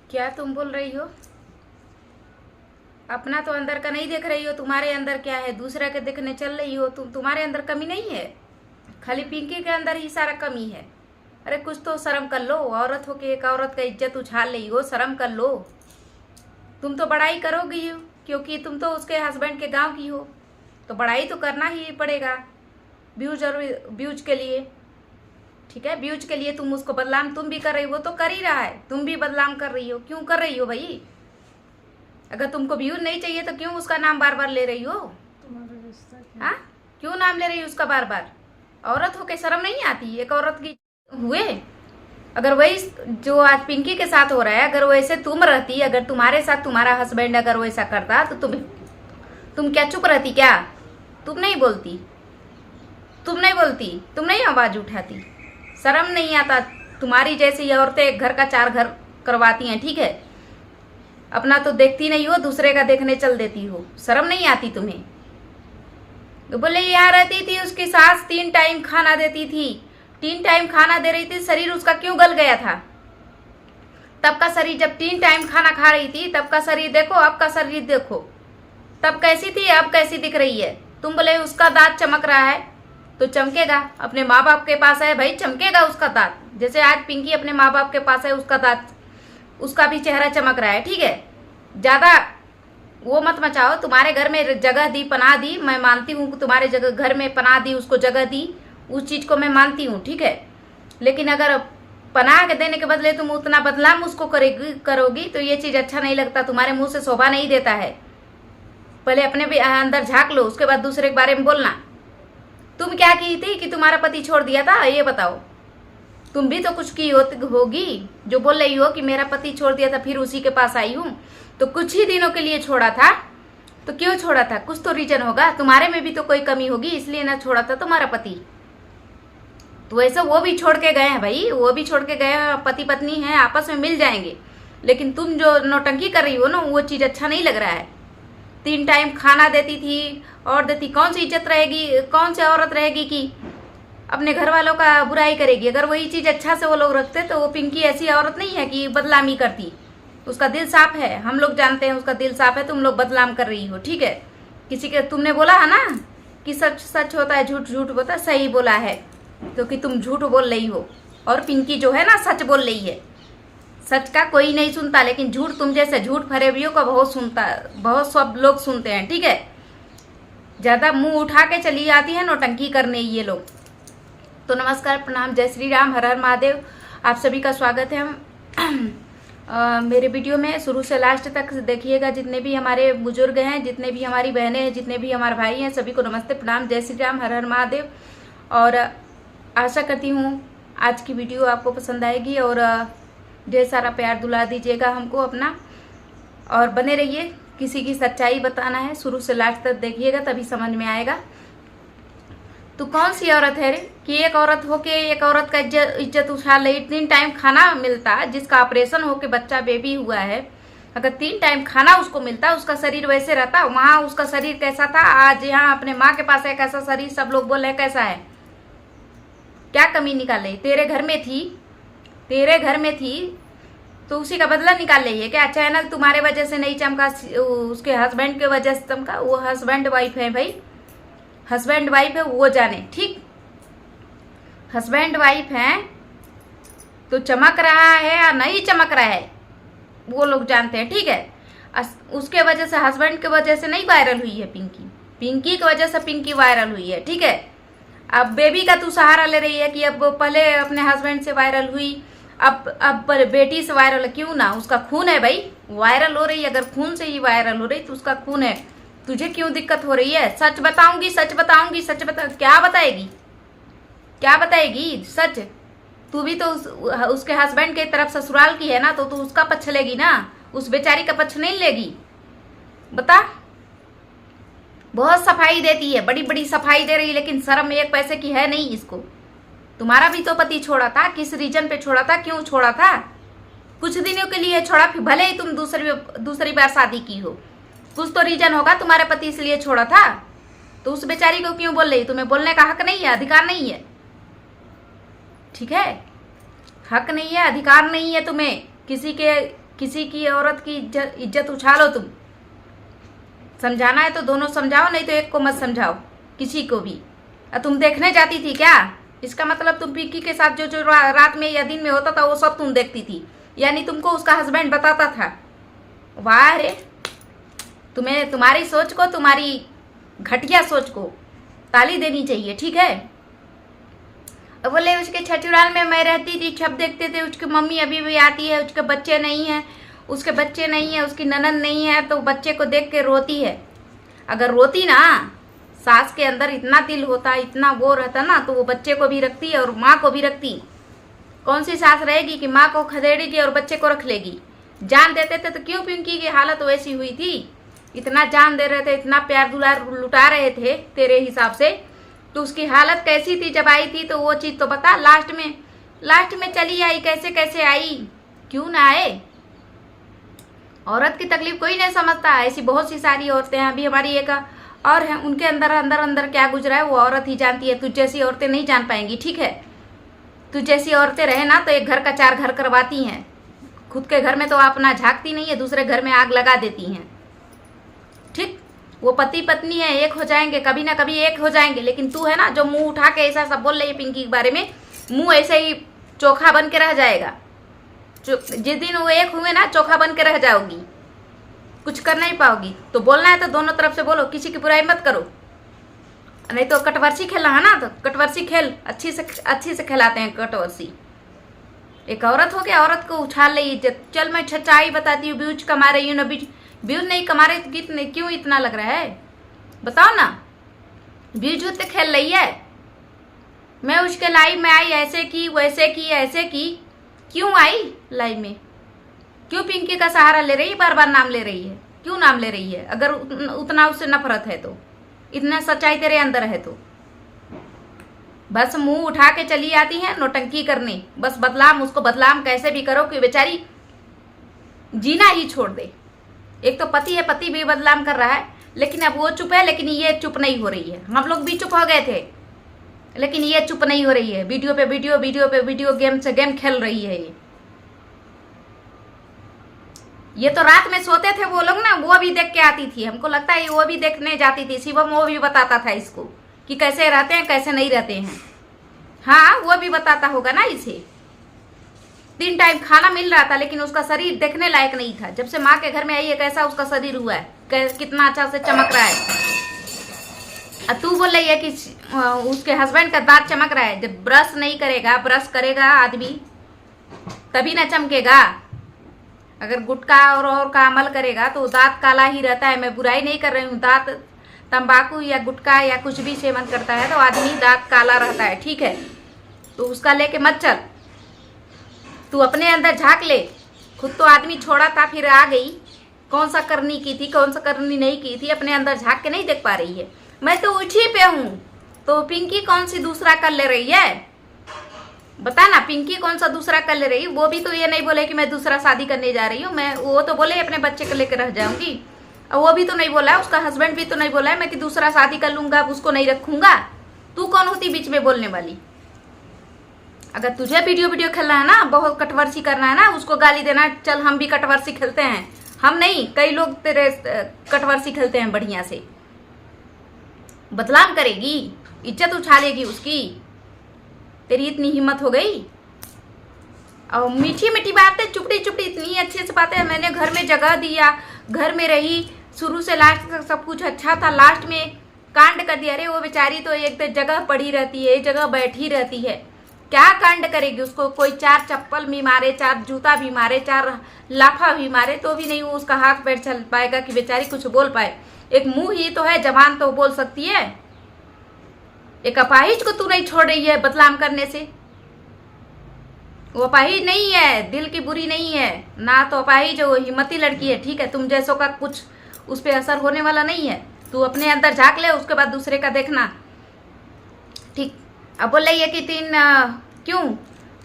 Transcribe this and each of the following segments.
क्या तुम बोल रही हो? अपना तो अंदर का नहीं देख रही हो, तुम्हारे अंदर क्या है दूसरा के देखने चल रही हो। तुम्हारे अंदर कमी नहीं है, खाली पिंकी के अंदर ही सारा कमी है। अरे कुछ तो शर्म कर लो, औरत हो के एक औरत का इज्जत उछाल रही हो, शर्म कर लो। तुम तो बड़ाई करोगी हो क्योंकि तुम तो उसके हस्बैंड के गांव की हो, तो बड़ाई तो करना ही पड़ेगा व्यूज और व्यूज के लिए। ठीक है, व्यूज के लिए तुम उसको बदनाम तुम भी कर रही हो, तो कर ही रहा है, तुम भी बदनाम कर रही हो। क्यों कर रही हो भाई? अगर तुमको व्यूज नहीं चाहिए तो क्यों उसका नाम बार बार ले रही हो? तुम्हारा रिश्ता क्या? हाँ, क्यों नाम ले रही हो उसका बार बार? औरत हो के शर्म नहीं आती एक औरत की हुए? अगर वही जो आज पिंकी के साथ हो रहा है, अगर वैसे तुम रहती, अगर तुम्हारे साथ तुम्हारा हस्बैंड अगर वैसा करता तो तुम क्या चुप रहती क्या? तुम नहीं बोलती, तुम नहीं आवाज उठाती? शर्म नहीं आता? तुम्हारी जैसी औरतें एक घर का चार घर करवाती हैं, ठीक है? अपना तो देखती नहीं हो, दूसरे का देखने चल देती हो। शर्म नहीं आती तुम्हें? तो बोले यहाँ रहती थी, उसकी सास 3 टाइम खाना देती थी, 3 टाइम खाना दे रही थी, शरीर उसका क्यों गल गया था? तब का शरीर, जब 3 टाइम खाना खा रही थी तब का शरीर देखो, अब का शरीर देखो। तब कैसी थी, अब कैसी दिख रही है? तुम बोले उसका दांत चमक रहा है, तो चमकेगा, अपने माँ बाप के पास है भाई, चमकेगा उसका दांत। जैसे आज पिंकी अपने माँ बाप के पास है, उसका दांत, उसका भी चेहरा चमक रहा है, ठीक है? ज्यादा वो मत मचाओ। तुम्हारे घर में जगह दी, पनाह दी, मैं मानती हूँ तुम्हारे जगह घर में पनाह दी, उसको जगह दी, उस चीज को मैं मानती हूँ, ठीक है? लेकिन अगर पनाह के देने के बदले तुम उतना बदलाम उसको करोगी तो ये चीज अच्छा नहीं लगता, तुम्हारे मुंह से शोभा नहीं देता है। पहले अपने भी अंदर झांक लो, उसके बाद दूसरे के बारे में बोलना। तुम क्या की थी कि तुम्हारा पति छोड़ दिया था, ये बताओ? तुम भी तो कुछ की होगी जो बोल रही हो कि मेरा पति छोड़ दिया था फिर उसी के पास आई हूँ। तो कुछ ही दिनों के लिए छोड़ा था, तो क्यों छोड़ा था? कुछ तो रीजन होगा, तुम्हारे में भी तो कोई कमी होगी, इसलिए ना छोड़ा था तुम्हारा पति। तो वैसे वो भी छोड़ के गए हैं भाई, वो भी छोड़ के गए हैं, पति पत्नी हैं, आपस में मिल जाएंगे। लेकिन तुम जो नौटंकी कर रही हो ना, वो चीज अच्छा नहीं लग रहा है। 3 टाइम खाना देती थी और देती, कौन सी इज्जत रहेगी, कौन सी औरत रहेगी कि अपने घर वालों का बुराई करेगी? अगर वही चीज अच्छा से वो लोग रखते तो वो पिंकी ऐसी औरत नहीं है कि बदलामी करती। उसका दिल साफ है, हम लोग जानते हैं उसका दिल साफ है, तुम लोग बदलाम कर रही हो, ठीक है? किसी के, तुमने बोला है ना कि सच सच होता है, झूठ झूठ होता है, सही बोला है, क्योंकि तुम झूठ बोल रही हो और पिंकी जो है ना सच बोल रही है। सच का कोई नहीं सुनता, लेकिन झूठ, तुम जैसे झूठ फरेबियों का बहुत सुनता, बहुत सब लोग सुनते हैं, ठीक है? ज्यादा मुंह उठा के चली जाती है नौटंकी करने ये लोग। तो नमस्कार, प्रणाम, जय श्री राम, हर हर महादेव। आप सभी का स्वागत है मेरे वीडियो में। शुरू से लास्ट तक देखिएगा। जितने भी हमारे बुजुर्ग हैं, जितने भी हमारी बहनें हैं, जितने भी हमारे भाई हैं, सभी को नमस्ते, प्रणाम, जय श्री राम, हर हर महादेव। और आशा करती हूँ आज की वीडियो आपको पसंद आएगी और ढेर सारा प्यार दुला दीजिएगा हमको अपना, और बने रहिए। किसी की सच्चाई बताना है, शुरू से लास्ट तक देखिएगा, तभी समझ में आएगा। तो कौन सी औरत है रे कि एक औरत होके एक औरत का इज्जत उछाल रही? 3 टाइम खाना मिलता, जिसका ऑपरेशन होके बच्चा बेबी हुआ है, अगर 3 टाइम खाना उसको मिलता, उसका शरीर वैसे रहता, वहां उसका शरीर कैसा था, आज यहाँ अपने माँ के पास है कैसा शरीर, सब लोग बोल रहे कैसा है? क्या कमी निकाल रही? तेरे घर में थी, तेरे घर में थी, तो उसी का बदला निकाल रही है क्या? चैनल तुम्हारे वजह से नहीं चमका, उसके हस्बैंड के वजह से चमका। वो हस्बैंड वाइफ है भाई, हस्बैंड वाइफ है, वो जाने, ठीक? हस्बैंड वाइफ है तो चमक रहा है या नहीं चमक रहा है वो लोग जानते हैं, ठीक है? उसके वजह से, हस्बैंड के वजह से नहीं वायरल हुई है पिंकी, पिंकी की वजह से पिंकी वायरल हुई है, ठीक है? अब बेबी का तू सहारा ले रही है कि अब पहले अपने हस्बैंड से वायरल हुई, अब बेटी से वायरल, क्यों ना? उसका खून है भाई, वायरल हो रही है, अगर खून से ही वायरल हो रही तो उसका खून है। तुझे क्यों दिक्कत हो रही है? सच बताऊंगी, सच बताऊंगी, सच बता, क्या बताएगी, क्या बताएगी सच? तू भी तो उसके हस्बैंड के तरफ ससुराल की है ना, तो तू उसका पक्ष लेगी ना, उस बेचारी का पक्ष नहीं लेगी? बता। बहुत सफाई देती है, बड़ी बड़ी सफाई दे रही, लेकिन शर्म 1 पैसे की है नहीं इसको। तुम्हारा भी तो पति छोड़ा था, किस रीजन पे छोड़ा था, क्यों छोड़ा था? कुछ दिनों के लिए छोड़ा, फिर भले ही तुम दूसरी बार शादी की हो, कुछ तो रीजन होगा तुम्हारे पति इसलिए छोड़ा था। तो उस बेचारी को क्यों बोल रही? तुम्हें बोलने का हक नहीं है, अधिकार नहीं है, ठीक है? हक नहीं है, अधिकार नहीं है तुम्हें किसी के किसी की औरत की इज्जत उछालो तुम। समझाना है तो दोनों समझाओ, नहीं तो एक को मत समझाओ किसी को भी। तुम देखने जाती थी क्या? इसका मतलब तुम पिंकी के साथ जो जो रात में या दिन में होता था वो सब तुम देखती थी, यानी तुमको उसका हस्बैंड बताता था। वाह रे, तुम्हें तुम्हारी सोच को, तुम्हारी घटिया सोच को ताली देनी चाहिए, ठीक है। बोले उसके ससुराल में मैं रहती थी, सब देखते थे, उसकी मम्मी अभी भी आती है, उसके बच्चे नहीं हैं, उसके बच्चे नहीं है, उसकी ननद नहीं है, तो बच्चे को देख के रोती है। अगर रोती ना, सास के अंदर इतना दिल होता, इतना वो रहता ना, तो वो बच्चे को भी रखती और माँ को भी रखती। कौन सी सास रहेगी कि माँ को खदेड़ेगी और बच्चे को रख लेगी? जान देते थे तो क्यों पिंकी की हालत वैसी हुई थी? इतना जान दे रहे थे, इतना प्यार दुलार लुटा रहे थे तेरे हिसाब से, तो उसकी हालत कैसी थी जब आई थी? तो वो चीज़ तो बता। लास्ट में चली आई, कैसे कैसे आई, क्यों ना आए? औरत की तकलीफ कोई नहीं समझता। ऐसी बहुत सी सारी औरतें हैं, अभी हमारी एक और है, उनके अंदर अंदर अंदर क्या गुजरा है वो औरत ही जानती है। तुझ जैसी औरतें नहीं जान पाएंगी, ठीक है। तुझ जैसी औरतें रहे ना तो एक घर का 4 घर करवाती हैं। खुद के घर में तो अपना झांकती नहीं है, दूसरे घर में आग लगा देती हैं, ठीक। वो पति पत्नी है, एक हो जाएंगे, कभी ना कभी एक हो जाएंगे। लेकिन तू है ना जो मुंह उठा के ऐसा सब बोल रही है पिंकी के बारे में, मुंह ऐसे ही चोखा बन के रह जाएगा। जिस दिन वो एक हुए ना, चोखा बन के रह जाओगी, कुछ कर नहीं पाओगी। तो बोलना है तो दोनों तरफ से बोलो, किसी की बुराई मत करो। नहीं तो कटवर्सी खेलना है ना, तो कटवर्सी खेल, अच्छी से खिलाते हैं कटवर्सी। एक औरत हो गया, औरत को उछाल ले इज्जत। चल मैं सच्चाई बताती हूँ, व्यूज कमा रही हूँ ना, व्यूज नहीं कमा रहे तो कितने क्यों इतना लग रहा है बताओ ना? व्यूज तो खेल रही है। मैं उसके लाइव में आई, ऐसे की वैसे की ऐसे की, क्यों आई लाइव में? क्यों पिंकी का सहारा ले रही है, बार बार नाम ले रही है? क्यों नाम ले रही है? अगर उतना उससे नफरत है तो, इतना सच्चाई तेरे अंदर है तो बस मुंह उठा के चली आती है नौटंकी करने। बस बदलाम, उसको बदलाम कैसे भी करो कि बेचारी जीना ही छोड़ दे। एक तो पति है, पति भी बदलाम कर रहा है, लेकिन अब वो चुप है, लेकिन ये चुप नहीं हो रही है। हम लोग भी चुप हो गए थे, लेकिन ये चुप नहीं हो रही है। वीडियो पे वीडियो, गेम से गेम खेल रही है ये तो रात में सोते थे वो लोग ना, वो भी देख के आती थी। हमको लगता है वो भी देखने जाती थी। शिवम वो भी बताता था इसको कि कैसे रहते हैं कैसे नहीं रहते हैं। हाँ, वो भी बताता होगा ना इसे। 3 टाइम खाना मिल रहा था, लेकिन उसका शरीर देखने लायक नहीं था। जब से माँ के घर में आई है, कैसा उसका शरीर हुआ है, कितना अच्छा से चमक रहा है। तू बोल रही है कि उसके हस्बैंड का दांत चमक रहा है। जब ब्रश नहीं करेगा, ब्रश करेगा आदमी तभी ना चमकेगा। अगर गुटखा और का अमल करेगा तो दांत काला ही रहता है। मैं बुराई नहीं कर रही हूँ। दांत तंबाकू या गुटखा या कुछ भी सेवन करता है तो आदमी दांत काला रहता है, ठीक है। तो उसका लेके मत चल, तू अपने अंदर झांक ले। खुद तो आदमी छोड़ा था, फिर आ गई। कौन सा करनी की थी, कौन सा करनी नहीं की थी, अपने अंदर झांक के नहीं देख पा रही है। मैं तो उठी पे हूँ, तो पिंकी कौन सी दूसरा कर ले रही है? बता ना, पिंकी कौन सा दूसरा कर ले रही? वो भी तो ये नहीं बोले कि मैं दूसरा शादी करने जा रही हूँ। मैं वो तो बोले अपने बच्चे को लेकर रह जाऊंगी, और वो भी तो नहीं बोला है, उसका हस्बैंड भी तो नहीं बोला है मैं कि दूसरा शादी कर लूंगा, उसको नहीं रखूंगा। तू कौन होती बीच में बोलने वाली? अगर तुझे वीडियो खेलना है ना, बहुत कटवर्सी करना है ना, उसको गाली देना, चल हम भी कटवर्सी खेलते हैं। हम नहीं, कई लोग तेरे कटवर्सी खेलते हैं बढ़िया से। बदनाम करेगी, इज्जत उछालेगी उसकी। तेरी इतनी हिम्मत हो गई? और मीठी मीठी बातें, चुपड़ी इतनी अच्छे से बातें। मैंने घर में जगह दिया, घर में रही, शुरू से लास्ट तक सब कुछ अच्छा था, लास्ट में कांड कर दिया। अरे वो बेचारी तो एक जगह पड़ी रहती है, एक जगह बैठी रहती है, क्या कांड करेगी? उसको कोई 4 चप्पल भी मारे, 4 जूता भी मारे, 4 लाफा भी मारे, तो भी नहीं वो उसका हाथ पैर चल पाएगा कि बेचारी कुछ बोल पाए। एक मुंह ही तो है, जबान तो बोल सकती है। एक अपाहिज को तू नहीं छोड़ रही है बदनाम करने से। वो अपाहिज नहीं है, दिल की बुरी नहीं है ना, तो अपाहिज वो हिम्मती लड़की है, ठीक है। तुम जैसों का कुछ उस पर असर होने वाला नहीं है। तू अपने अंदर झांक ले, उसके बाद दूसरे का देखना, ठीक। अब बोल रही है कि क्यों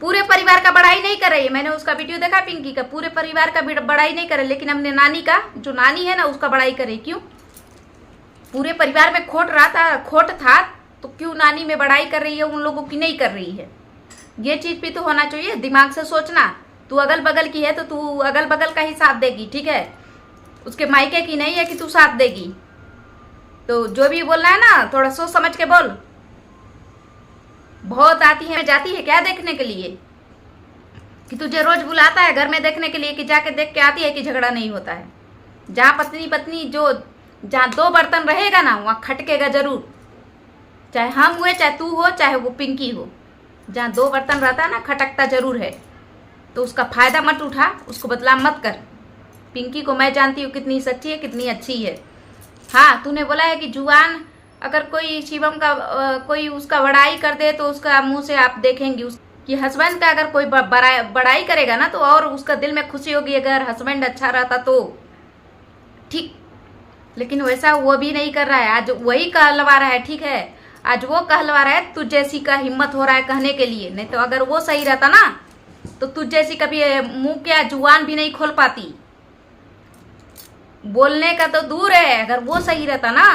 पूरे परिवार का बड़ाई नहीं कर रही है? मैंने उसका वीडियो देखा पिंकी का, पूरे परिवार का बड़ाई नहीं करे, लेकिन हमने नानी का, जो नानी है ना, उसका बड़ाई करे। क्यों? पूरे परिवार में खोट था तो क्यों नानी में बड़ाई कर रही है, उन लोगों की नहीं कर रही है? ये चीज भी तो होना चाहिए, दिमाग से सोचना। तू अगल बगल की है तो तू अगल बगल का ही साथ देगी, ठीक है, उसके मायके की नहीं है कि तू साथ देगी। तो जो भी बोलना है ना थोड़ा सोच समझ के बोल। बहुत आती है जाती है क्या देखने के लिए कि तुझे रोज बुलाता है घर में देखने के लिए कि जाके देख के आती है कि झगड़ा नहीं होता है। जहाँ पत्नी पत्नी जो जहाँ दो बर्तन रहेगा ना वहाँ खटकेगा जरूर, चाहे हम हुए चाहे तू हो चाहे वो पिंकी हो। जहाँ दो बर्तन रहता है ना खटकता जरूर है। तो उसका फायदा मत उठा, उसको बदनाम मत कर। पिंकी को मैं जानती हूँ कितनी सच्ची है कितनी अच्छी है। हाँ तूने बोला है कि जुआन अगर कोई शिवम का कोई उसका बड़ाई कर दे तो उसका मुंह से आप देखेंगी कि हस्बैंड का अगर कोई बड़ाई करेगा ना तो और उसका दिल में खुशी होगी अगर हस्बैंड अच्छा रहता तो, ठीक। लेकिन वैसा वो भी नहीं कर रहा है, आज वही कहलवा रहा है, ठीक है, आज वो कहलवा रहा है। तुझ जैसी का हिम्मत हो रहा है कहने के लिए, नहीं तो अगर वो सही रहता ना तो तुझ जैसी कभी मुंह क्या जुबान भी नहीं खोल पाती। बोलने का तो दूर है, अगर वो सही रहता ना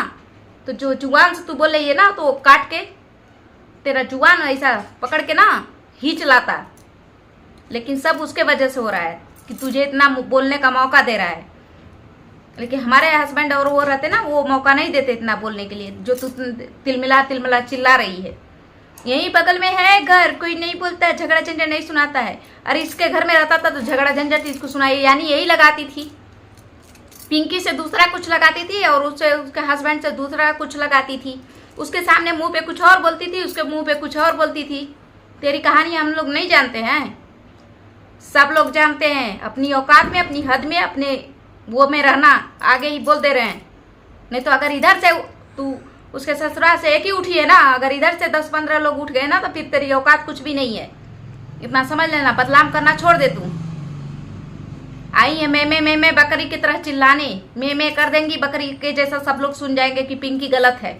तो जो जुबान से तू बोल रही है ना तो काट के तेरा जुबान ऐसा पकड़ के ना ही चलाता। लेकिन सब उसके वजह से हो रहा है कि तुझे इतना बोलने का मौका दे रहा है। लेकिन हमारे हस्बैंड और वो रहते ना वो मौका नहीं देते इतना बोलने के लिए, जो तू तिलमिला तिलमिला चिल्ला रही है। यहीं बगल में है घर, कोई नहीं बोलता है, झगड़ा झंझट नहीं सुनाता है। अरे इसके घर में रहता था तो झगड़ा झंझट इसको सुनाई, यानी यही लगाती थी। पिंकी से दूसरा कुछ लगाती थी और उससे उसके हस्बैंड से दूसरा कुछ लगाती थी। उसके सामने मुंह पे कुछ और बोलती थी, उसके मुंह पे कुछ और बोलती थी। तेरी कहानी हम लोग नहीं जानते हैं, सब लोग जानते हैं। अपनी औकात में अपनी हद में अपने वो में रहना, आगे ही बोल दे रहे हैं। नहीं तो अगर इधर से तू उसके ससुराल से एक ही उठी है ना, अगर इधर से 10-15 लोग उठ गए ना तो फिर तेरी औकात कुछ भी नहीं है। इतना समझ लेना, बदलाम करना छोड़ दे तू। आई है मैं बकरी की तरह चिल्लाने, मैं कर देंगी बकरी के जैसा, सब लोग सुन जाएंगे कि पिंकी गलत है।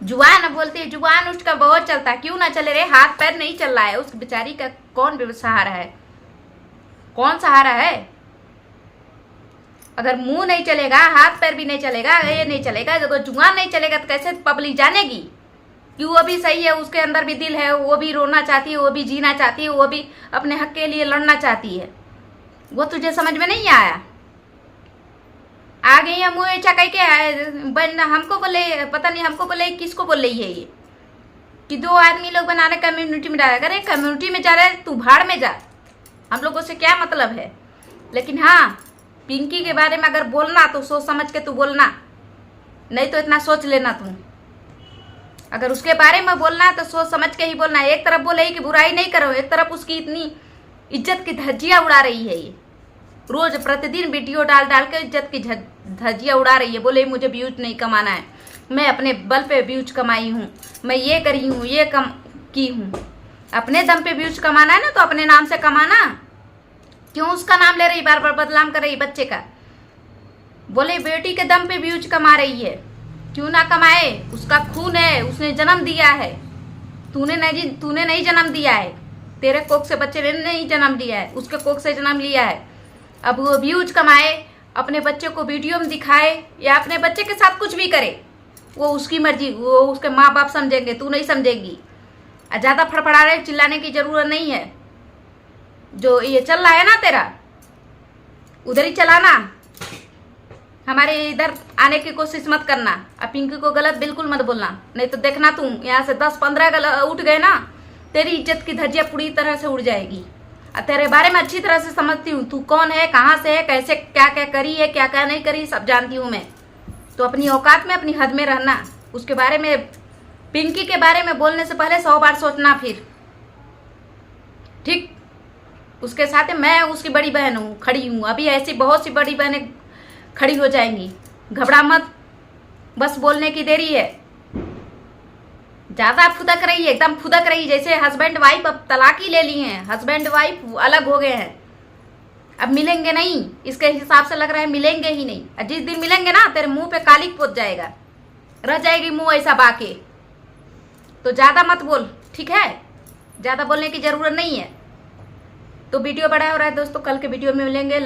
जुबान बोलती है, जुबान उसका बहुत चलता है, क्यों ना चले रे, हाथ पैर नहीं चल रहा है। उस बेचारी का कौन सहारा है, कौन सहारा है? अगर मुंह नहीं चलेगा, हाथ पैर भी नहीं चलेगा, ये नहीं चलेगा, जब जुबान नहीं चलेगा तो कैसे पब्लिक जानेगी कि वो भी सही है, उसके अंदर भी दिल है, वो भी रोना चाहती है, वो भी जीना चाहती है, वो भी अपने हक के लिए लड़ना चाहती है। वो तुझे समझ में नहीं आया? आ गई है मुँह ऐसा कह के हमको बोले, पता नहीं हमको बोले किसको बोल रही है ये कि 2 आदमी लोग बना रहे कम्युनिटी में डाला। अरे कम्युनिटी में जा रहे तू भाड़ में जा, हम लोगों से क्या मतलब है। लेकिन हाँ पिंकी के बारे में अगर बोलना तो सोच समझ के तू बोलना, नहीं तो इतना सोच लेना तू। अगर उसके बारे में बोलना है तो सोच समझ के ही बोलना। एक तरफ बोले कि बुराई नहीं करो, एक तरफ उसकी इतनी इज्जत की धज्जियाँ उड़ा रही है। ये रोज प्रतिदिन वीडियो डाल डाल के इज्जत की धज्जियाँ उड़ा रही है। बोले मुझे व्यूज नहीं कमाना है, मैं अपने बल पे व्यूज कमाई हूँ, मैं ये करी हूँ, ये की हूँ। अपने दम पे व्यूज कमाना है ना तो अपने नाम से कमाना। क्यों उसका नाम ले रही, बार बार बदनाम कर रही बच्चे का? बोले बेटी के दम पे व्यूज कमा रही है, क्यों ना कमाए, उसका खून है, उसने जन्म दिया है। तूने नहीं जन्म दिया है, तेरे कोख से बच्चे ने नहीं जन्म दिया है, उसके कोख से जन्म लिया है। अब वो व्यूज कमाए, अपने बच्चे को वीडियो में दिखाए या अपने बच्चे के साथ कुछ भी करे, वो उसकी मर्जी, वो उसके माँ बाप समझेंगे, तू नहीं समझेगी। ज़्यादा फड़फड़ा रहे, चिल्लाने की जरूरत नहीं है। जो ये चल रहा है ना तेरा, उधर ही चलाना, हमारे इधर आने की कोशिश मत करना। अब पिंकी को गलत बिल्कुल मत बोलना, नहीं तो देखना तू यहाँ से 10-15 उठ गए ना, तेरी इज्जत की धज्जियाँ पूरी तरह से उड़ जाएगी। और तेरे बारे में अच्छी तरह से समझती हूँ, तू कौन है, कहाँ से है, कैसे क्या क्या करी है, क्या क्या नहीं करी, सब जानती हूँ मैं। तो अपनी औकात में अपनी हद में रहना। उसके बारे में, पिंकी के बारे में बोलने से पहले 100 बार सोचना फिर, ठीक। उसके साथ मैं उसकी बड़ी बहन हूँ, खड़ी हूँ। अभी ऐसी बहुत सी बड़ी बहनें खड़ी हो जाएंगी, घबरा मत, बस बोलने की देरी है। ज़्यादा फुदक रही है, एकदम फुदक रही, जैसे हस्बैंड वाइफ अब तलाक ही ले ली हैं, हस्बैंड वाइफ अलग हो गए हैं, अब मिलेंगे नहीं। इसके हिसाब से लग रहा है मिलेंगे ही नहीं। और जिस दिन मिलेंगे ना तेरे मुंह पे कालिक पोत जाएगा, रह जाएगी मुंह ऐसा बाके। तो ज़्यादा मत बोल, ठीक है, ज़्यादा बोलने की ज़रूरत नहीं है। तो वीडियो बड़ा हो रहा है दोस्तों, कल के वीडियो में मिलेंगे।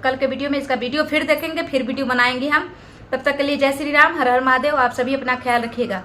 कल के वीडियो में इसका वीडियो फिर देखेंगे, फिर वीडियो बनाएंगे हम। तब तक के लिए जय श्री राम, हर हर महादेव। आप सभी अपना ख्याल रखिएगा।